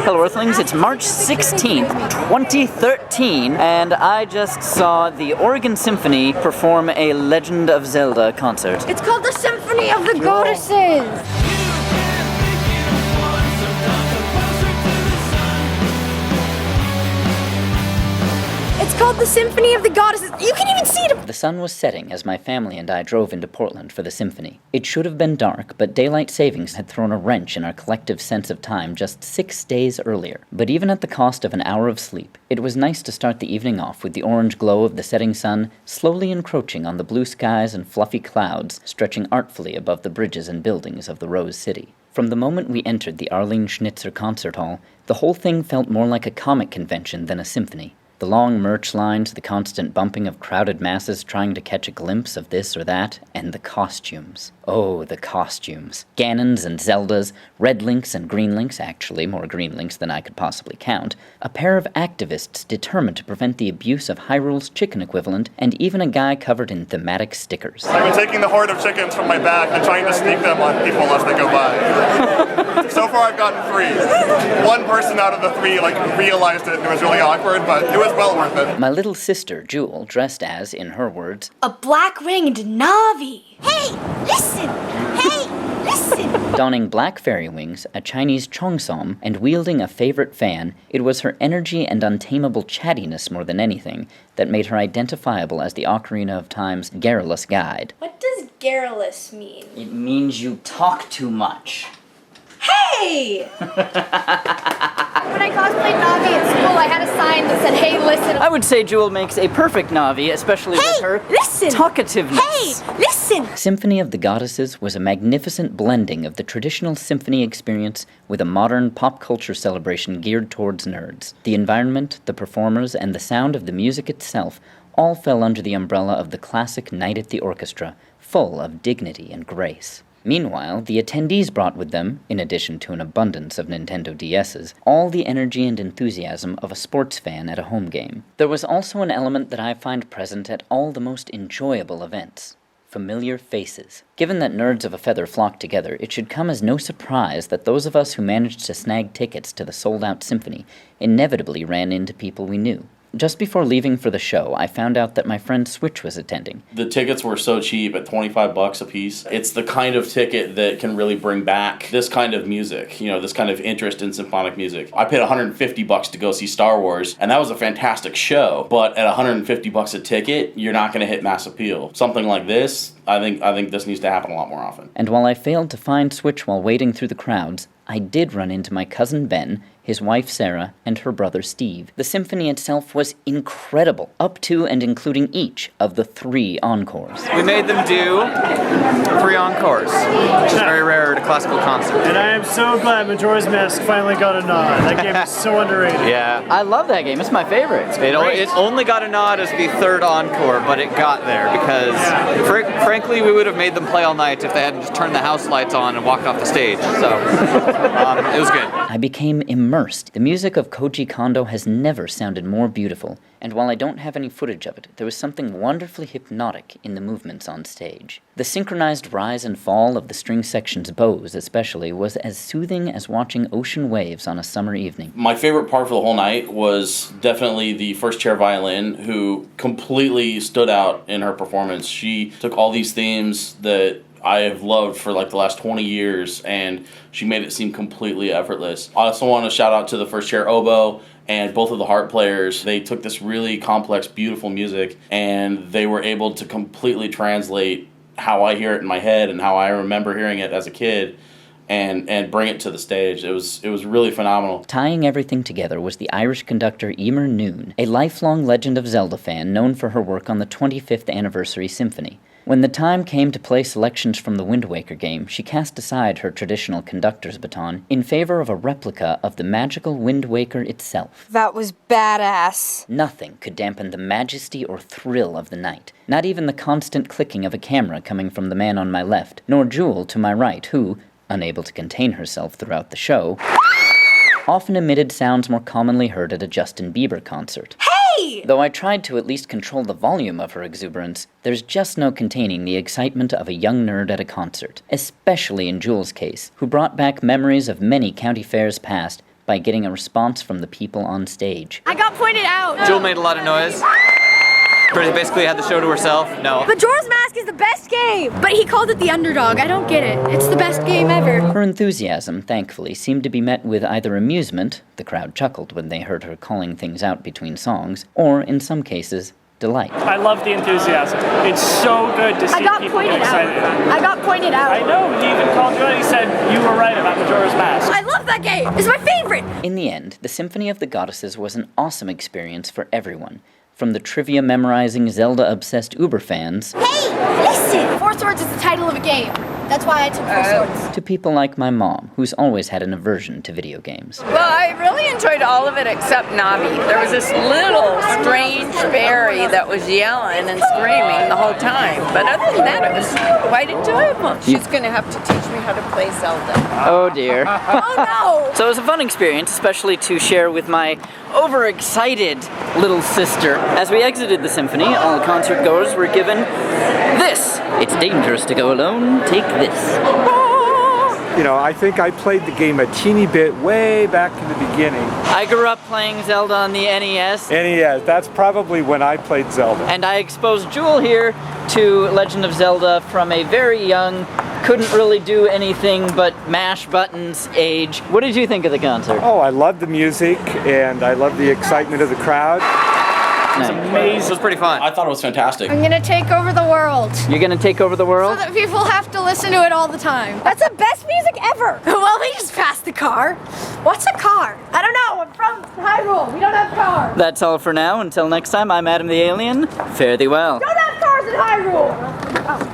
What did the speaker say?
Hello Earthlings, it's March 16th, 2013, and I just saw the Oregon Symphony perform a Legend of Zelda concert. It's called the Symphony of the Goddesses! It's called the Symphony of the Goddesses. You can even see it! The sun was setting as my family and I drove into Portland for the symphony. It should have been dark, but daylight savings had thrown a wrench in our collective sense of time just 6 days earlier. But even at the cost of an hour of sleep, it was nice to start the evening off with the orange glow of the setting sun slowly encroaching on the blue skies and fluffy clouds stretching artfully above the bridges and buildings of the Rose City. From the moment we entered the Arlene Schnitzer Concert Hall, the whole thing felt more like a comic convention than a symphony. The long merch lines, the constant bumping of crowded masses trying to catch a glimpse of this or that, and the costumes. Oh, the costumes. Ganons and Zeldas, red links and green links, actually more green links than I could possibly count, a pair of activists determined to prevent the abuse of Hyrule's chicken equivalent, and even a guy covered in thematic stickers. I've been taking the horde of chickens from my back and trying to sneak them on people as they go by. So far I've gotten 3. One person out of the 3 realized it and it was really awkward, but it was well worth it. My little sister, Jewel, dressed as, in her words, a black-ringed Navi. Hey, listen! Hey, listen! donning black fairy wings, a Chinese cheongsam, and wielding a favorite fan, it was her energy and untamable chattiness more than anything that made her identifiable as the Ocarina of Time's garrulous guide. What does garrulous mean? It means you talk too much. Hey! When I cosplayed Navi at school, I had a sign that said, hey, listen. I would say Jewel makes a perfect Navi, especially with her talkativeness. Hey, listen! Symphony of the Goddesses was a magnificent blending of the traditional symphony experience with a modern pop culture celebration geared towards nerds. The environment, the performers, and the sound of the music itself all fell under the umbrella of the classic Night at the Orchestra, full of dignity and grace. Meanwhile, the attendees brought with them, in addition to an abundance of Nintendo DSs, all the energy and enthusiasm of a sports fan at a home game. There was also an element that I find present at all the most enjoyable events. Familiar faces. Given that nerds of a feather flock together, it should come as no surprise that those of us who managed to snag tickets to the sold-out symphony inevitably ran into people we knew. Just before leaving for the show, I found out that my friend Switch was attending. The tickets were so cheap at $25 a piece. It's the kind of ticket that can really bring back this kind of music, this kind of interest in symphonic music. I paid $150 to go see Star Wars, and that was a fantastic show. But at $150 a ticket, you're not going to hit mass appeal. Something like this, I think this needs to happen a lot more often. And while I failed to find Switch while waiting through the crowds, I did run into my cousin Ben, his wife Sarah, and her brother Steve. The symphony itself was incredible, up to and including each of the 3 encores. We made them do 3 encores, which is very rare at a classical concert. And I am so glad Majora's Mask finally got a nod. That game is so underrated. Yeah. I love that game. It's my favorite. It only got a nod as the 3rd encore, but it got there because, frankly, we would have made them play all night if they hadn't just turned the house lights on and walked off the stage. So, it was good. I became immersed. The music of Koji Kondo has never sounded more beautiful, and while I don't have any footage of it, there was something wonderfully hypnotic in the movements on stage. The synchronized rise and fall of the string section's bows, especially, was as soothing as watching ocean waves on a summer evening. My favorite part for the whole night was definitely the first chair violin, who completely stood out in her performance. She took all these themes that I have loved for the last 20 years, and she made it seem completely effortless. I also want to shout out to the first chair oboe and both of the harp players. They took this really complex, beautiful music, and they were able to completely translate how I hear it in my head and how I remember hearing it as a kid, and bring it to the stage. It was really phenomenal. Tying everything together was the Irish conductor Emer Noon, a lifelong Legend of Zelda fan known for her work on the 25th anniversary symphony. When the time came to play selections from the Wind Waker game, she cast aside her traditional conductor's baton in favor of a replica of the magical Wind Waker itself. That was badass. Nothing could dampen the majesty or thrill of the night, not even the constant clicking of a camera coming from the man on my left, nor Jewel to my right, who, unable to contain herself throughout the show, often emitted sounds more commonly heard at a Justin Bieber concert. Hey! Though I tried to at least control the volume of her exuberance, there's just no containing the excitement of a young nerd at a concert, especially in Jewel's case, who brought back memories of many county fairs past by getting a response from the people on stage. I got pointed out. Jewel made a lot of noise. Pretty basically had the show to herself. No. Majora's Mask is the best game! But he called it the underdog. I don't get it. It's the best game ever. Her enthusiasm, thankfully, seemed to be met with either amusement, the crowd chuckled when they heard her calling things out between songs, or, in some cases, delight. I love the enthusiasm. It's so good to see people get excited. I got pointed out. I know, he even called you out. He said you were right about Majora's Mask. I love that game. It's my favorite. In the end, the Symphony of the Goddesses was an awesome experience for everyone. From the trivia-memorizing, Zelda-obsessed Uber fans... Hey, listen! Four Swords is the title of a game. That's why I took Four Swords. To people like my mom, who's always had an aversion to video games. Well, I really enjoyed all of it except Navi. There was this little strange fairy that was yelling and screaming the whole time. But other than that, it was quite enjoyable. She's going to have to teach me how to play Zelda. Oh dear. Oh no! So it was a fun experience, especially to share with my overexcited little sister. As we exited the symphony, all concert goers were given this. It's dangerous to go alone. Take this. You know, I think I played the game a teeny bit way back in the beginning. I grew up playing Zelda on the NES. NES, that's probably when I played Zelda. And I exposed Jewel here to Legend of Zelda from a very young, couldn't really do anything but mash buttons age. What did you think of the concert? Oh, I love the music and I love the excitement of the crowd. Nice. Amazing. It was pretty fun. I thought it was fantastic. I'm gonna take over the world. You're gonna take over the So world? that people have to listen to it all the time. That's the best music ever. Well, they just passed the car. What's a car? I don't know. I'm from Hyrule. We don't have cars. That's all for now. Until next time, I'm Adam the Alien. Fare thee well. Don't have cars in Hyrule. Oh.